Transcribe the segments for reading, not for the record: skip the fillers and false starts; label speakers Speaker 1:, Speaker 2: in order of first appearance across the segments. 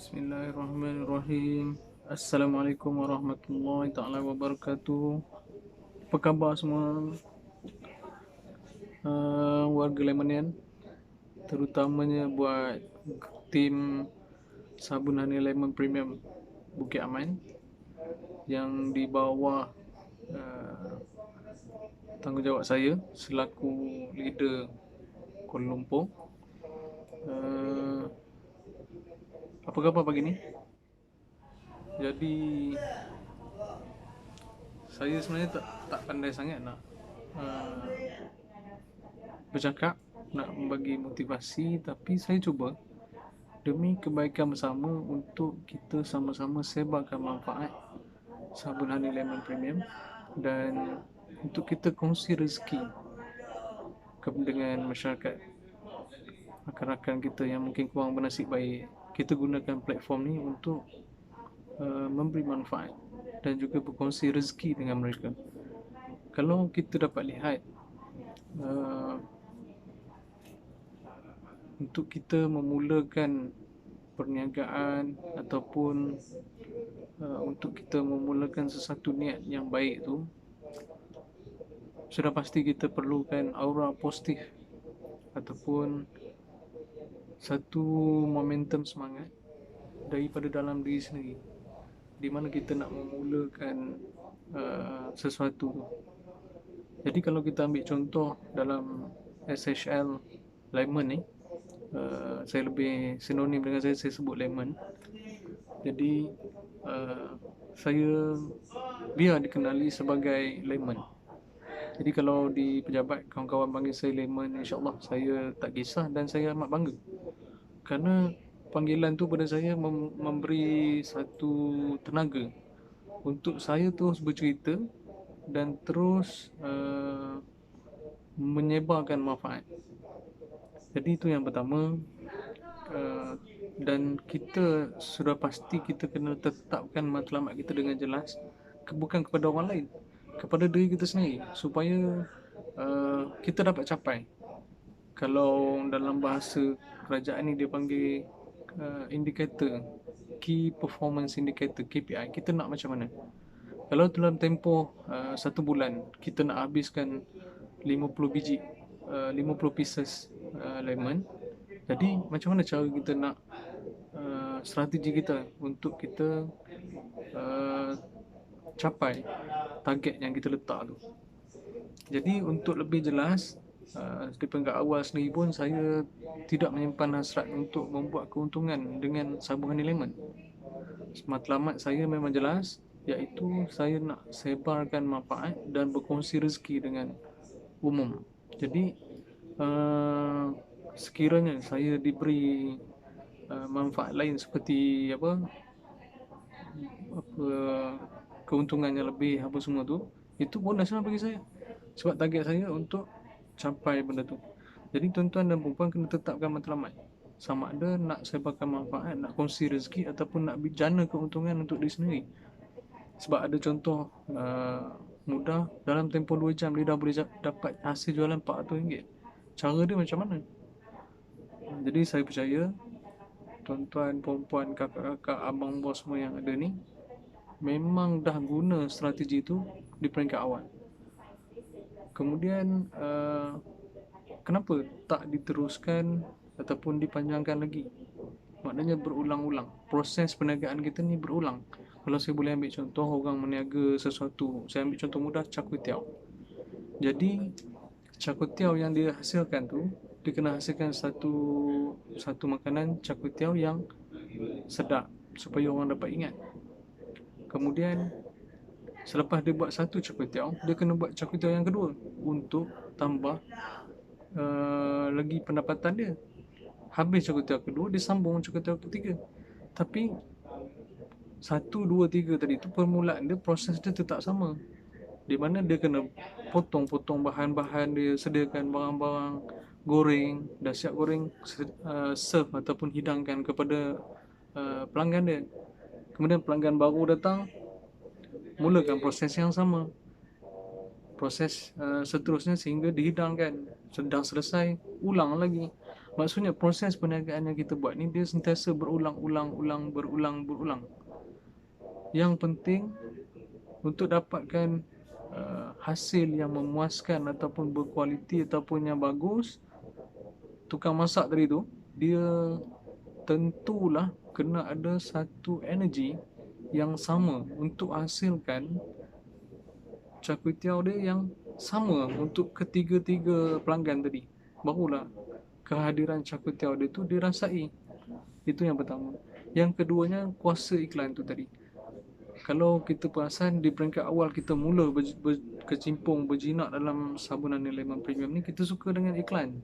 Speaker 1: Bismillahirrahmanirrahim. Assalamualaikum warahmatullahi taala wabarakatuh. Apa khabar semua warga Lemonian, terutamanya buat tim sabun Honey Lemon Premium Bukit Aman yang di bawah uh, tanggungjawab saya selaku leader Kuala Lumpur. Apa khabar pagi ni? Jadi saya sebenarnya tak pandai sangat nak uh, bercakap, nak membagi motivasi, tapi saya cuba demi kebaikan bersama untuk kita sama-sama sebarkan manfaat sabun Honey Lemon Premium dan untuk kita kongsi rezeki dengan masyarakat, rakan-rakan kita yang mungkin kurang bernasib baik. Kita gunakan platform ni untuk memberi manfaat dan juga berkongsi rezeki dengan mereka. Kalau kita dapat lihat untuk kita memulakan perniagaan ataupun untuk kita memulakan sesuatu niat yang baik tu, sudah pasti kita perlukan aura positif ataupun satu momentum semangat daripada dalam diri sendiri, di mana kita nak memulakan sesuatu tu. Jadi kalau kita ambil contoh dalam SHL Lemon ni, saya lebih sinonim dengan saya sebut Lemon. Jadi saya biar dikenali sebagai Lemon. Jadi kalau di pejabat kawan-kawan panggil saya Lemon, insyaAllah saya tak kisah dan saya amat bangga, kerana panggilan tu pada saya memberi satu tenaga untuk saya terus bercerita dan terus menyebarkan manfaat. Jadi itu yang pertama. Dan kita sudah pasti kita kena tetapkan matlamat kita dengan jelas, bukan kepada orang lain, kepada diri kita sendiri, supaya kita dapat capai. Kalau dalam bahasa kerajaan ni dia panggil indikator, Key Performance Indicator, KPI, kita nak macam mana. Kalau dalam tempoh 1 bulan kita nak habiskan 50 biji 50 pieces lemon, jadi macam mana cara kita nak strategi kita untuk kita capai target yang kita letak tu. Jadi untuk lebih jelas, di peringkat awal sendiri pun saya tidak menyimpan hasrat untuk membuat keuntungan dengan sabun Honey Lemon. Matlamat saya memang jelas, iaitu saya nak sebarkan manfaat dan berkongsi rezeki dengan umum. Jadi sekiranya saya diberi manfaat lain seperti apa keuntungan yang lebih apa semua tu, itu bonuslah bagi saya, sebab target saya untuk capai benda tu. Jadi tuan-tuan dan puan kena tetapkan matlamat, sama ada nak sebarkan manfaat, nak kongsi rezeki ataupun nak jana keuntungan untuk diri sendiri. Sebab ada contoh mudah, dalam tempoh 2 jam dia dah boleh dapat hasil jualan RM400. Cara dia macam mana? Jadi saya percaya tuan-tuan, puan-puan, kakak-kakak, abang, bos semua yang ada ni memang dah guna strategi tu di peringkat awal. Kemudian kenapa tak diteruskan ataupun dipanjangkan lagi? Maknanya berulang-ulang. Proses perniagaan kita ni berulang. Kalau saya boleh ambil contoh orang meniaga sesuatu, saya ambil contoh mudah, char kway teow. Jadi char kway teow yang dia hasilkan tu, dia kena hasilkan satu makanan char kway teow yang sedap supaya orang dapat ingat. Kemudian selepas dia buat satu char kway teow, dia kena buat char kway teow yang kedua untuk tambah lagi pendapatan dia. Habis char kway teow kedua, dia sambung char kway teow ketiga. Tapi 1, 2, 3 tadi tu permulaan dia, proses dia tetap sama, di mana dia kena potong-potong bahan-bahan dia, sediakan barang-barang goreng, dah siap goreng, serve ataupun hidangkan kepada pelanggan dia. Kemudian pelanggan baru datang, mulakan proses yang sama, proses seterusnya sehingga dihidangkan. Sedang selesai, ulang lagi. Maksudnya proses perniagaan yang kita buat ni dia sentiasa berulang. Yang penting untuk dapatkan hasil yang memuaskan ataupun berkualiti ataupun yang bagus, tukang masak tadi tu dia tentulah kena ada satu energi yang sama untuk hasilkan char kway teow dia yang sama untuk ketiga-tiga pelanggan tadi. Barulah kehadiran char kway teow dia tu dirasai. Itu yang pertama. Yang keduanya kuasa iklan tu tadi. Kalau kita perasan di peringkat awal kita mula berkecimpung berjinak dalam sabun Honey Lemon Premium ni, kita suka dengan iklan.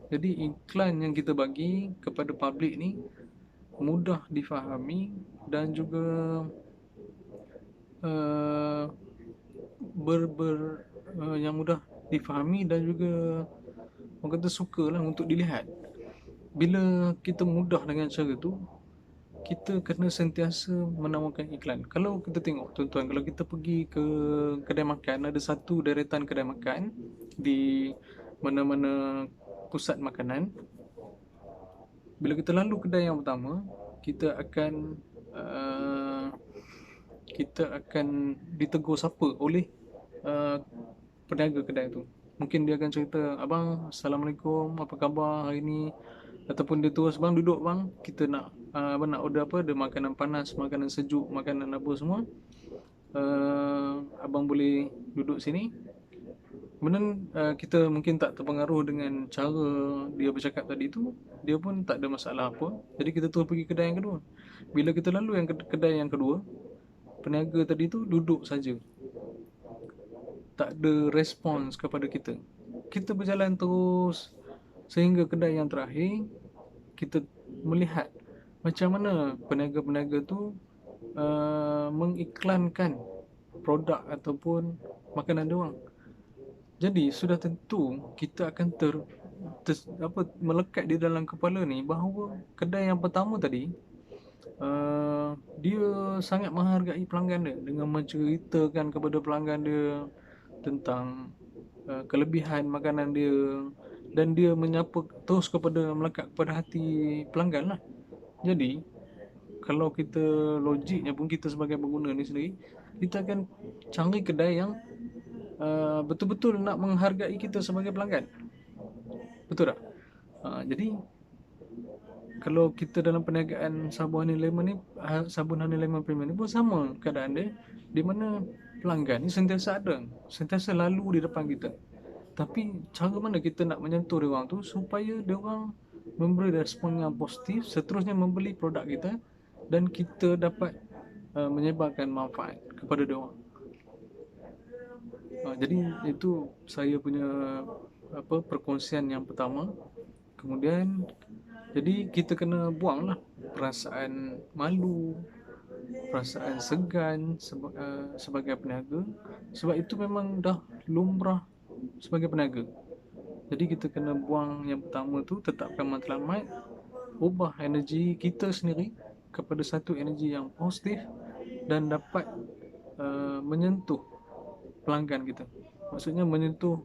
Speaker 1: Jadi iklan yang kita bagi kepada publik ni mudah difahami dan juga uh, yang mudah difahami dan juga orang kata sukalah untuk dilihat. Bila kita mudah dengan cara tu, kita kena sentiasa menawarkan iklan. Kalau kita tengok tuan-tuan, kalau kita pergi ke kedai makan, ada satu deretan kedai makan di mana-mana pusat makanan. Bila kita lalu kedai yang pertama, uh, kita akan ditegur sapa oleh uh, peniaga kedai tu. Mungkin dia akan cerita, "Abang, Assalamualaikum, apa khabar hari ni?" Ataupun dia terus, "Bang, duduk bang, kita nak abang nak order apa? Ada makanan panas, makanan sejuk, makanan apa semua. Abang boleh duduk sini." Kemudian kita mungkin tak terpengaruh dengan cara dia bercakap tadi tu, dia pun tak ada masalah apa. Jadi kita terus pergi kedai yang kedua. Bila kita lalu kedai yang kedua, peniaga tadi tu duduk saja, tak ada respons kepada kita. Kita berjalan terus sehingga kedai yang terakhir, kita melihat macam mana peniaga-peniaga tu mengiklankan produk ataupun makanan dia orang. Jadi sudah tentu kita akan melekat di dalam kepala ni bahawa kedai yang pertama tadi dia sangat menghargai pelanggan dia dengan menceritakan kepada pelanggan dia tentang kelebihan makanan dia, dan dia menyapa terus melekat kepada hati pelanggan lah. Jadi kalau kita logiknya pun, kita sebagai pengguna ni sendiri, kita akan cari kedai yang betul-betul nak menghargai kita sebagai pelanggan. Betul tak? Jadi kalau kita dalam perniagaan sabun Honey Lemon ni, sabun Honey Lemon Premium ni pun sama keadaan dia, di mana pelanggan ni sentiasa ada, sentiasa lalu di depan kita. Tapi cara mana kita nak menyentuh dia orang tu supaya dia orang memberi respon yang positif, seterusnya membeli produk kita dan kita dapat menyebarkan manfaat kepada dia orang. Jadi itu saya punya perkongsian yang pertama. Kemudian jadi kita kena buanglah perasaan malu, perasaan segan sebagai peniaga, sebab itu memang dah lumrah sebagai peniaga. Jadi kita kena buang yang pertama tu, tetapkan matlamat, ubah energi kita sendiri kepada satu energi yang positif dan dapat menyentuh pelanggan kita. Maksudnya menyentuh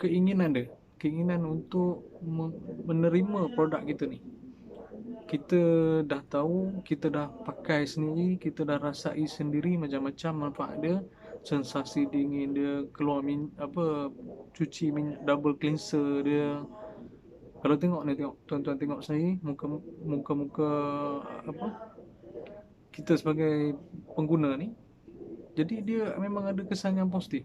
Speaker 1: keinginan dia, keinginan untuk menerima produk kita ni. Kita dah tahu, kita dah pakai sendiri, kita dah rasai sendiri macam-macam manfaat dia, sensasi dingin dia, keluar cuci double cleanser dia. Kalau tengok tuan-tuan tengok saya, muka kita sebagai pengguna ni, jadi dia memang ada kesan yang positif.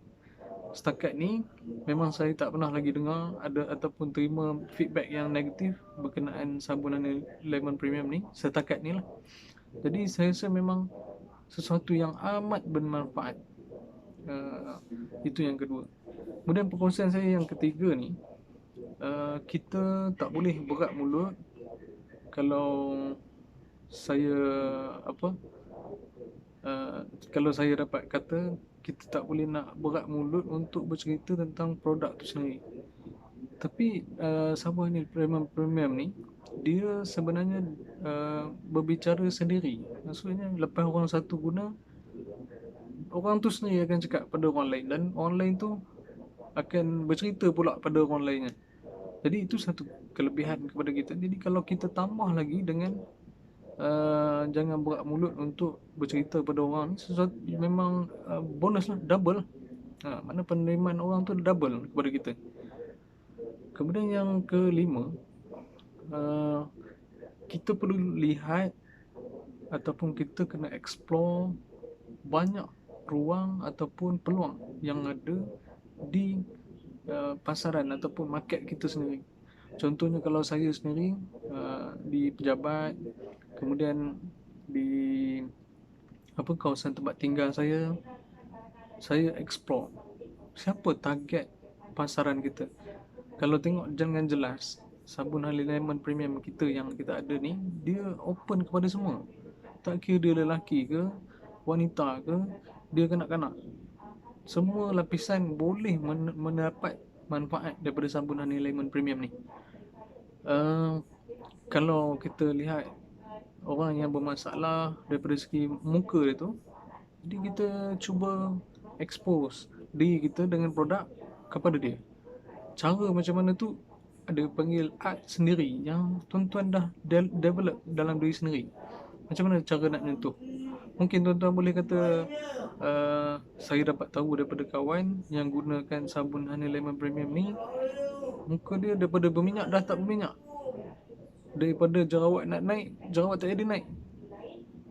Speaker 1: Setakat ni memang saya tak pernah lagi dengar ada ataupun terima feedback yang negatif berkenaan sabun Lemon Premium ni setakat ni lah. Jadi saya rasa memang sesuatu yang amat bermanfaat. Itu yang kedua. Kemudian perkongsian saya yang ketiga ni, kita tak boleh berat mulut. Kalau saya kalau saya dapat kata, kita tak boleh nak berat mulut untuk bercerita tentang produk tu sendiri. Tapi sabun ni premium ni, dia sebenarnya berbicara sendiri. Maksudnya lepas orang satu guna, orang tu sendiri akan cakap pada orang lain, dan orang lain tu akan bercerita pula pada orang lainnya. Jadi itu satu kelebihan kepada kita. Jadi kalau kita tambah lagi dengan jangan buat mulut untuk bercerita pada orang ni, sesuatu memang bonus lah, double. Mana penerimaan orang tu double kepada kita. Kemudian yang kelima, uh, kita perlu lihat ataupun kita kena explore banyak ruang ataupun peluang yang ada di pasaran ataupun market kita sendiri. Contohnya kalau saya sendiri di pejabat, kemudian di kawasan tempat tinggal saya explore siapa target pasaran kita. Kalau tengok jangan jelas, sabun Honey Lemon Premium kita yang kita ada ni, dia open kepada semua. Tak kira dia lelaki ke, wanita ke, dia kanak-kanak. Semua lapisan boleh mendapat manfaat daripada sabun Honey Lemon Premium ni. Kalau kita lihat orang yang bermasalah daripada segi muka dia tu, jadi kita cuba expose diri kita dengan produk kepada dia. Cara macam mana tu ada panggil art sendiri yang tuan-tuan dah develop dalam diri sendiri. Macam mana cara nak menyentuh? Mungkin tuan-tuan boleh kata saya dapat tahu daripada kawan yang gunakan sabun Honey Lemon Premium ni, muka dia daripada berminyak dah tak berminyak. Daripada jerawat nak naik, jerawat tak jadi naik.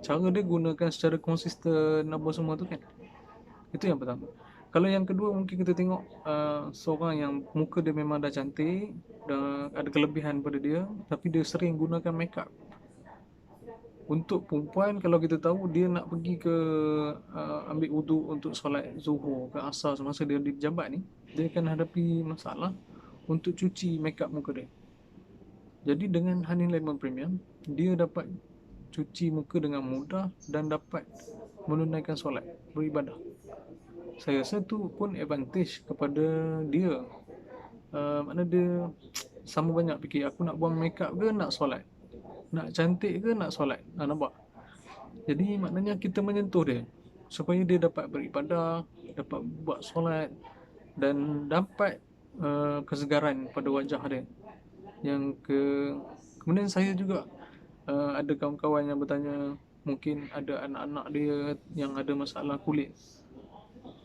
Speaker 1: Cara dia gunakan secara konsisten apa semua tu kan. Itu yang pertama. Kalau yang kedua, mungkin kita tengok seorang yang muka dia memang dah cantik, dah ada kelebihan pada dia, tapi dia sering gunakan makeup. Untuk perempuan, kalau kita tahu dia nak pergi ke ambil wuduk untuk solat zuhur ke asar semasa dia di pejabat ni, dia akan hadapi masalah untuk cuci makeup muka dia. Jadi dengan Honey Lemon Premium, dia dapat cuci muka dengan mudah dan dapat menunaikan solat, beribadah. Saya rasa tu pun advantage kepada dia. Makna dia sama banyak fikir, aku nak buang makeup ke nak solat, nak cantik ke nak solat. Nampak? Jadi maknanya kita menyentuh dia supaya dia dapat beribadah, dapat buat solat dan dapat kesegaran pada wajah dia. Kemudian saya juga ada kawan-kawan yang bertanya, mungkin ada anak-anak dia yang ada masalah kulit.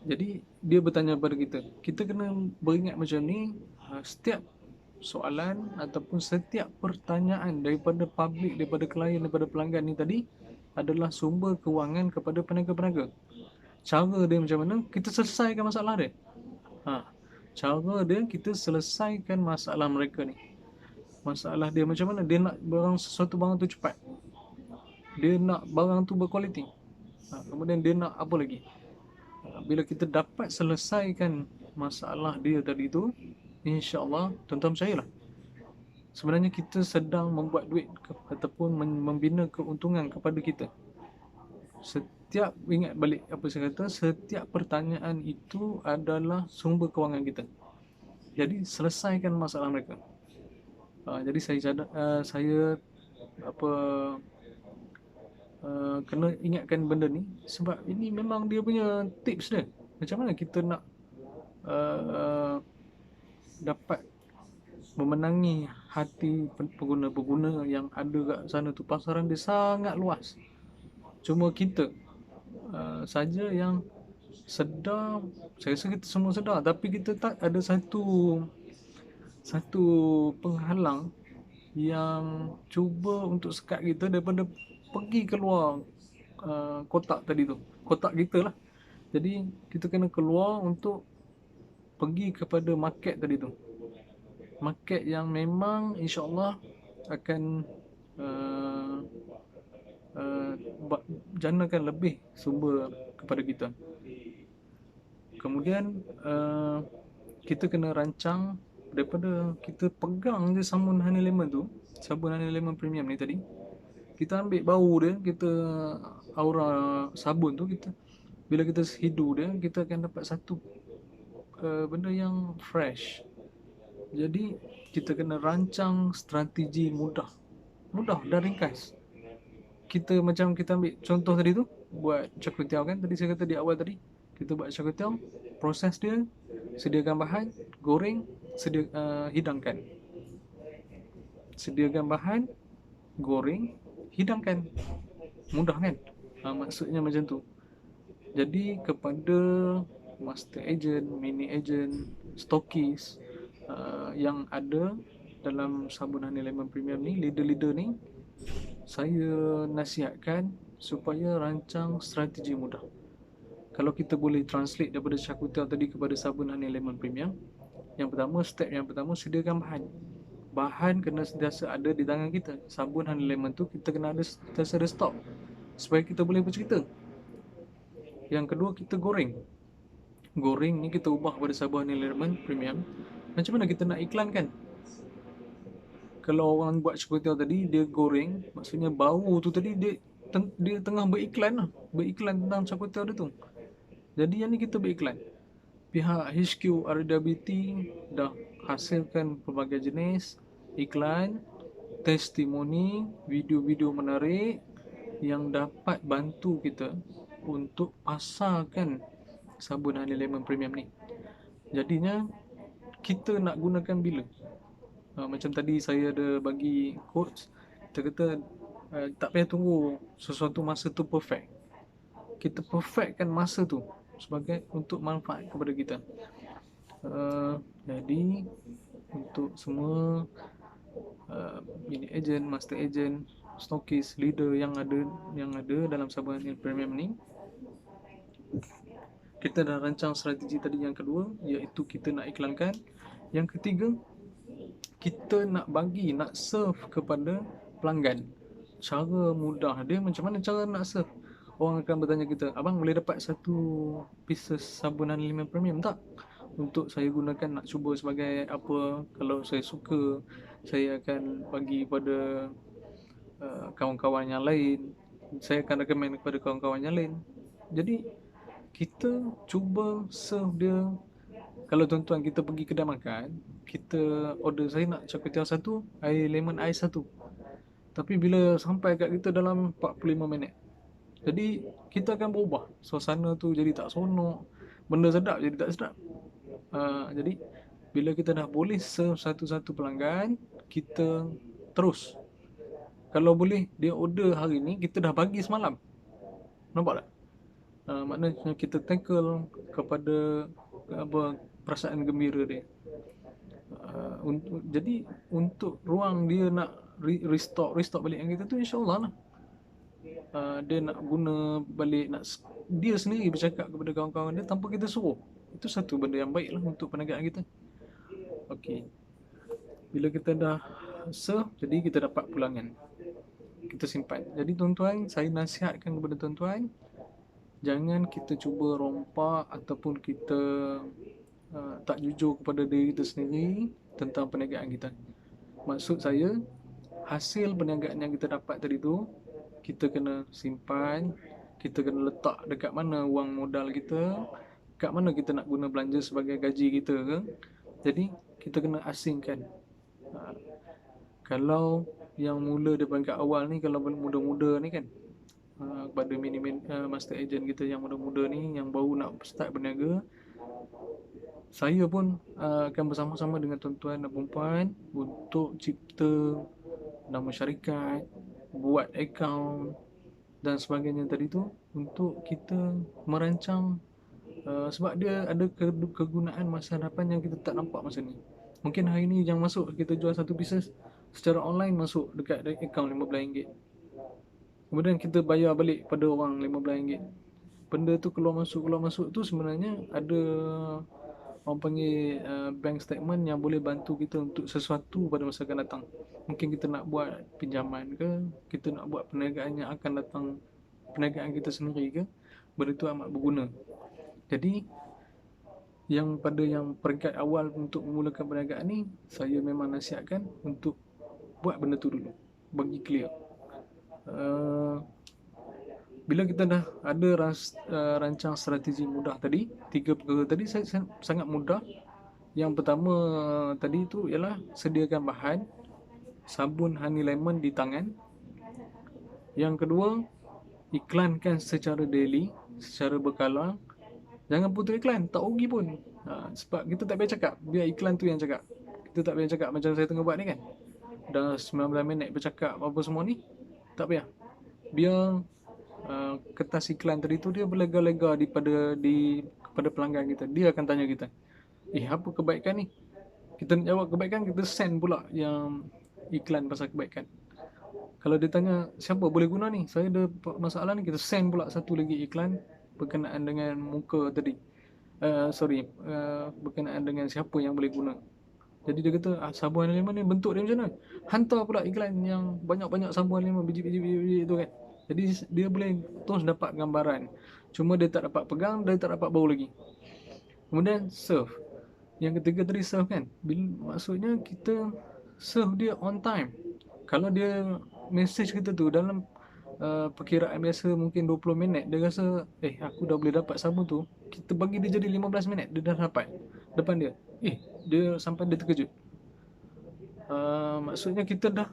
Speaker 1: Jadi dia bertanya kepada kita, kita kena beringat macam ni, setiap soalan ataupun setiap pertanyaan daripada publik, daripada klien, daripada pelanggan ni tadi adalah sumber kewangan kepada peniaga-peniaga. Cara dia macam mana, kita selesaikan masalah dia. Cara dia, kita selesaikan masalah mereka ni. Masalah dia macam mana, dia nak sesuatu barang tu cepat, dia nak barang tu berkualiti, kemudian dia nak apa lagi. Bila kita dapat selesaikan masalah dia tadi tu, insya-Allah, tuan-tuan percayalah, sebenarnya kita sedang membuat duit ataupun membina keuntungan kepada kita. Setiap, ingat balik apa saya kata, setiap pertanyaan itu adalah sumber kewangan kita. Jadi selesaikan masalah mereka. Jadi saya kena ingatkan benda ni, sebab ini memang dia punya tips dia. Macam mana kita nak dapat memenangi hati pengguna-pengguna yang ada kat sana tu. Pasaran dia sangat luas. Cuma kita saja yang sedar. Saya rasa kita semua sedar, tapi kita tak ada satu penghalang yang cuba untuk sekat kita daripada pergi keluar kotak tadi tu, kotak kita lah. Jadi kita kena keluar untuk pergi kepada market tadi tu, market yang memang insya-Allah akan janakan lebih sumber kepada kita. Kemudian kita kena rancang daripada kita pegang je sabun Honey Lemon tu, sabun Honey Lemon Premium ni tadi, kita ambil bau dia, kita aura sabun tu, kita bila kita hidu dia, kita akan dapat satu benda yang fresh. Jadi kita kena rancang strategi mudah dan ringkas. Kita macam kita ambil contoh tadi tu, buat char kway teow kan, tadi saya kata di awal tadi, kita buat char kway teow, proses dia, sediakan bahan, goreng, hidangkan. Sediakan bahan, goreng, hidangkan. Mudah kan? Maksudnya macam tu. Jadi kepada master agent, mini agent, stokis yang ada dalam sabun Honey Lemon Premium ni, leader-leader ni, saya nasihatkan supaya rancang strategi mudah. Kalau kita boleh translate daripada Char tadi kepada sabun Honey Lemon Premium, yang pertama, step yang pertama, sediakan bahan. Bahan kena sentiasa ada di tangan kita. Sabun Honey Lemon tu kita kena ada sentiasa ada stok supaya kita boleh bercerita. Yang kedua, kita goreng. Goreng ni kita ubah pada sabun Honey Lemon Premium. Macam mana kita nak iklankan? Kalau orang buat Char tadi, dia goreng, maksudnya bau tu tadi dia tengah beriklan lah. Beriklan tentang Char dia tu. Jadi yang ni kita beriklan. Pihak HQ RWT dah hasilkan pelbagai jenis iklan, testimoni, video-video menarik yang dapat bantu kita untuk pasarkan sabun Honey Lemon Premium ni. Jadinya kita nak gunakan bila? Macam tadi saya ada bagi quotes, kita kata tak payah tunggu sesuatu masa tu perfect. Kita perfectkan masa tu sebagai untuk manfaat kepada kita. Jadi untuk semua mini agent, master agent, stokis, leader yang ada dalam sabun premium ni, kita dah rancang strategi tadi. Yang kedua iaitu kita nak iklankan. Yang ketiga, kita nak serve kepada pelanggan. Cara mudah dia, macam mana cara nak serve? Orang akan bertanya kita, abang boleh dapat satu pieces sabun Honey Lemon Premium tak? Untuk saya gunakan, nak cuba sebagai apa? Kalau saya suka, saya akan bagi pada kawan-kawan yang lain. Saya akan recommend kepada kawan-kawan yang lain. Jadi kita cuba serve dia. Kalau tuan-tuan kita pergi kedai makan, kita order, saya nak Char Kway Teow 1, air lemon ais 1. Tapi bila sampai kat kita dalam 45 minit, jadi kita akan berubah. Suasana tu jadi tak seronok, benda sedap jadi tak sedap. Jadi bila kita dah boleh serve satu-satu pelanggan, kita terus. Kalau boleh dia order hari ni, kita dah bagi semalam. Nampak tak? Maknanya kita tackle kepada perasaan gembira dia. Jadi untuk ruang dia nak restock balik yang kita tu, insyaAllah lah. Dia nak guna balik, dia sendiri bercakap kepada kawan-kawan dia tanpa kita suruh. Itu satu benda yang baik lah untuk perniagaan kita. Okey, bila kita dah serve, jadi kita dapat pulangan, kita simpan. Jadi tuan-tuan, saya nasihatkan kepada tuan-tuan, jangan kita cuba rompak ataupun kita tak jujur kepada diri kita sendiri tentang perniagaan kita. Maksud saya, hasil perniagaan yang kita dapat tadi tu, kita kena simpan, kita kena letak dekat mana wang modal kita, kat mana kita nak guna belanja sebagai gaji kita ke. Jadi kita kena asingkan. Kalau yang mula daripada awal ni, kalau muda-muda ni kan, kepada master agent kita yang muda-muda ni, yang baru nak start berniaga, saya pun akan bersama-sama dengan tuan-tuan dan puan untuk cipta nama syarikat, buat akaun dan sebagainya tadi tu, untuk kita merancang, sebab dia ada kegunaan masa hadapan yang kita tak nampak masa ni. Mungkin hari ni yang masuk, kita jual satu pieces secara online, masuk dekat akaun RM15. Kemudian kita bayar balik pada orang RM15. Benda tu keluar masuk tu sebenarnya ada orang panggil bank statement yang boleh bantu kita untuk sesuatu pada masa akan datang. Mungkin kita nak buat pinjaman ke, kita nak buat perniagaan yang akan datang, perniagaan kita sendiri ke, benda tu amat berguna. Jadi yang peringkat awal untuk memulakan perniagaan ni, saya memang nasihatkan untuk buat benda tu dulu, bagi clear. Bila kita dah ada rancang strategi mudah tadi, 3 perkara tadi saya sangat mudah. Yang pertama tadi tu ialah sediakan bahan, sabun Honey Lemon di tangan. Yang kedua, iklankan secara daily, secara berkala. Jangan putus iklan, tak rugi pun. Sebab kita tak payah cakap, biar iklan tu yang cakap. Kita tak payah cakap macam saya tengah buat ni kan. dah 19 minit bercakap apa semua ni, tak payah. Biar kertas iklan tadi tu dia berlega-lega kepada pelanggan kita. Dia akan tanya kita, apa kebaikan ni? Kita nak jawab kebaikan, kita send pula yang iklan pasal kebaikan. Kalau dia tanya siapa boleh guna ni, saya ada masalah ni, kita send pula satu lagi iklan berkenaan dengan muka tadi. Berkenaan dengan siapa yang boleh guna. Jadi dia kata, sabun lima ni bentuk dia macam mana? Hantar pula iklan yang banyak-banyak sabun lima biji-biji tu kan. Jadi dia boleh terus dapat gambaran. Cuma dia tak dapat pegang, dia tak dapat bau lagi. Kemudian serve. Yang ketiga tadi serve kan. Maksudnya kita serve dia on time. Kalau dia message kita tu dalam perkiraan biasa mungkin 20 minit, dia rasa aku dah boleh dapat sabun tu, kita bagi dia jadi 15 minit dia dah dapat depan dia. Dia sampai dia terkejut. Maksudnya kita dah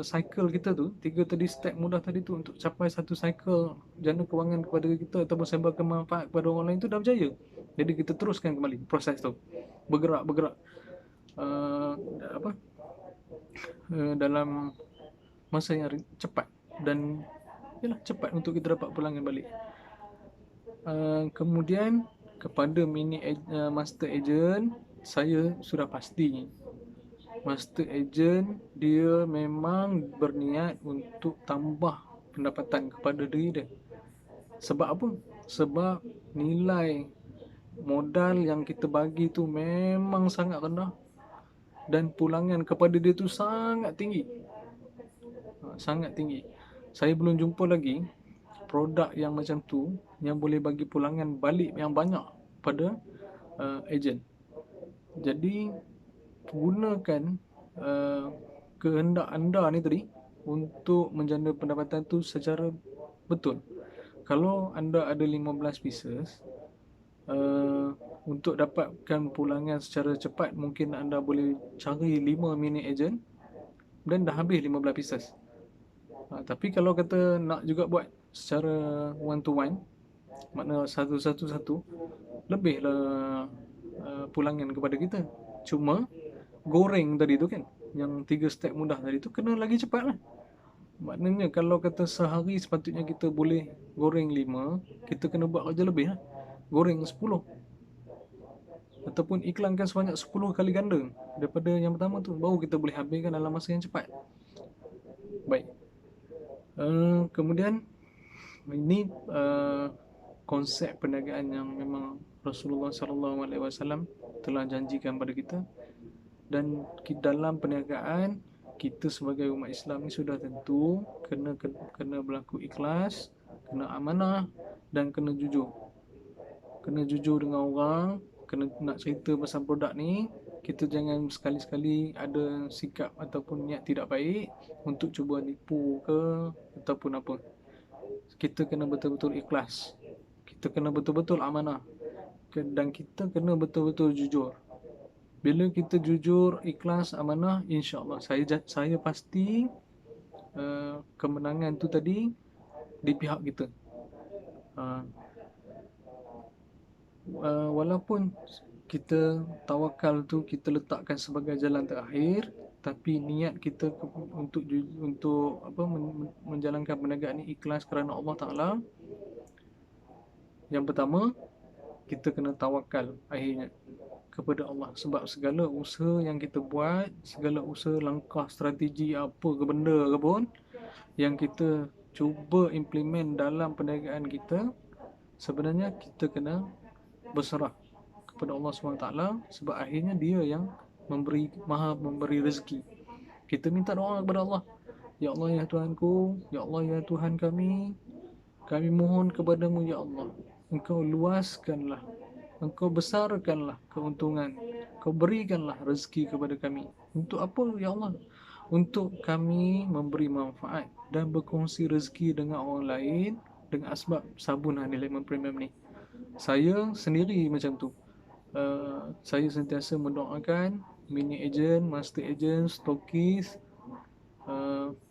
Speaker 1: cycle kita tu, 3 tadi step mudah tadi tu untuk capai satu cycle jana kewangan kepada kita ataupun sebarkan manfaat kepada orang lain tu dah berjaya. Jadi kita teruskan kembali proses tu, bergerak dalam masa yang cepat dan cepat untuk kita dapat pelanggan balik. Kemudian kepada master agent, saya sudah pasti master agent dia memang berniat untuk tambah pendapatan kepada diri dia. Sebab apa? Sebab nilai modal yang kita bagi tu memang sangat rendah dan pulangan kepada dia tu sangat tinggi. Sangat tinggi. Saya belum jumpa lagi produk yang macam tu yang boleh bagi pulangan balik yang banyak pada agent. Jadi gunakan kehendak anda ni tadi untuk menjana pendapatan tu secara betul. Kalau anda ada 15 pieces, untuk dapatkan pulangan secara cepat mungkin anda boleh cari 5 mini agent dan dah habis 15 pieces. Tapi kalau kata nak juga buat secara one to one, makna satu-satu, lebihlah pulangan kepada kita. Cuma goreng tadi tu kan, yang 3 step mudah tadi tu kena lagi cepat lah. Maknanya kalau kata sehari sepatutnya kita boleh goreng 5, kita kena buat kerja lebih lah, goreng 10 ataupun iklankan sebanyak 10 kali ganda daripada yang pertama tu, baru kita boleh habiskan dalam masa yang cepat. Baik. Kemudian ini konsep perniagaan yang memang Rasulullah SAW telah janjikan pada kita. Dan dalam perniagaan kita sebagai umat Islam ni sudah tentu kena berlaku ikhlas, kena amanah dan kena jujur. Kena jujur dengan orang, kena nak cerita pasal produk ni, kita jangan sekali-sekali ada sikap ataupun niat tidak baik untuk cuba nipu ke ataupun apa. Kita kena betul-betul ikhlas, kita kena betul-betul amanah, dan kita kena betul-betul jujur. Bila kita jujur, ikhlas, amanah, insya-Allah saya pasti kemenangan tu tadi di pihak kita. Walaupun kita tawakal tu kita letakkan sebagai jalan terakhir, tapi niat kita untuk menjalankan perniagaan ni ikhlas kerana Allah Taala. Yang pertama, kita kena tawakal akhirnya kepada Allah, sebab segala usaha yang kita buat, segala usaha, langkah, strategi apa ke benda ke pun yang kita cuba implement dalam perniagaan kita, sebenarnya kita kena berserah kepada Allah SWT, sebab akhirnya dia yang maha memberi rezeki. Kita minta doa kepada Allah, ya Allah ya Tuhanku, ya Allah ya Tuhan kami mohon kepadamu ya Allah, Engkau luaskanlah, Engkau besarkanlah keuntungan, Kau berikanlah rezeki kepada kami. Untuk apa ya Allah? Untuk kami memberi manfaat dan berkongsi rezeki dengan orang lain dengan asbab sabun Honey Lemon Premium ni. Saya sendiri macam tu. Saya sentiasa mendoakan mini agent, master agent, stokis,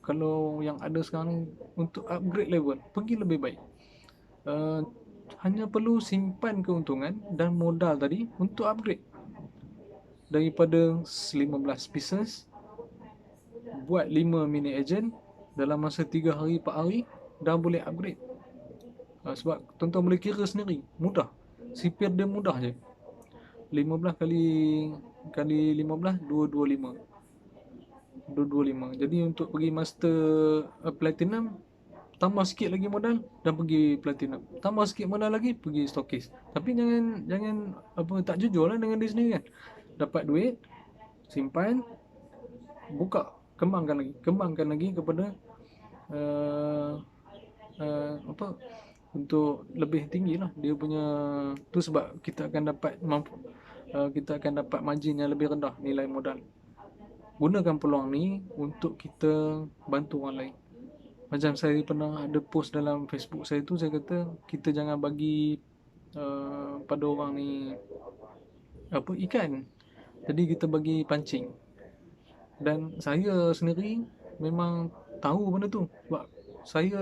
Speaker 1: kalau yang ada sekarang ni untuk upgrade level, pergi lebih baik. Hanya perlu simpan keuntungan dan modal tadi untuk upgrade daripada 15 pieces buat 5 mini agent dalam masa 3 hari 4 hari dah boleh upgrade. Sebab tuan-tuan boleh kira sendiri, mudah. CPR dia mudah je. 15 kali 15 225. 225. Jadi untuk pergi master platinum, tambah sikit lagi modal dan pergi platinum. Tambah sikit modal lagi pergi stokis. Tapi jangan apa tak jujur lah dengan diri sendiri kan. Dapat duit, simpan, buka, kembangkan lagi kepada uh, apa untuk lebih tinggi lah dia punya tu, sebab kita akan dapat kita akan dapat margin yang lebih rendah nilai modal. Gunakan peluang ni untuk kita bantu orang lain. Macam saya pernah ada post dalam Facebook saya tu, saya kata kita jangan bagi pada orang ni apa ikan, jadi kita bagi pancing. Dan saya sendiri memang tahu benda tu, sebab saya